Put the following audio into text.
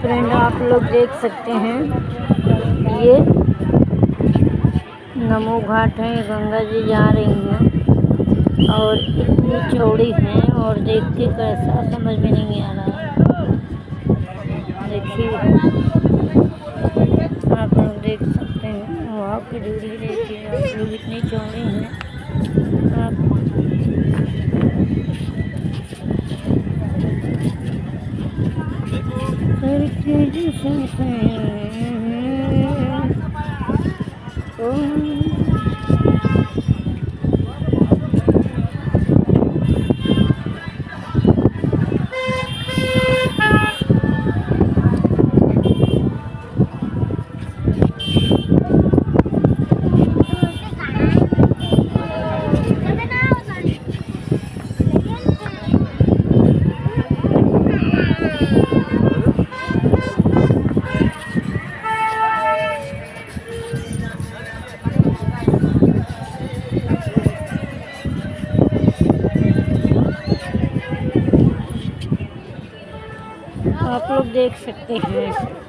Friend आप लोग देख सकते हैं ये नमो घाट है। गंगा जी जा रही हैं और इतनी चौड़ी है और देख के कैसा समझ में नहीं आ रहा है। देखिए आप लोग देख सकते हैं वहाँ की दूरी देखिए आप लोग, इतनी चौड़ी है। आप लोग देख सकते हैं।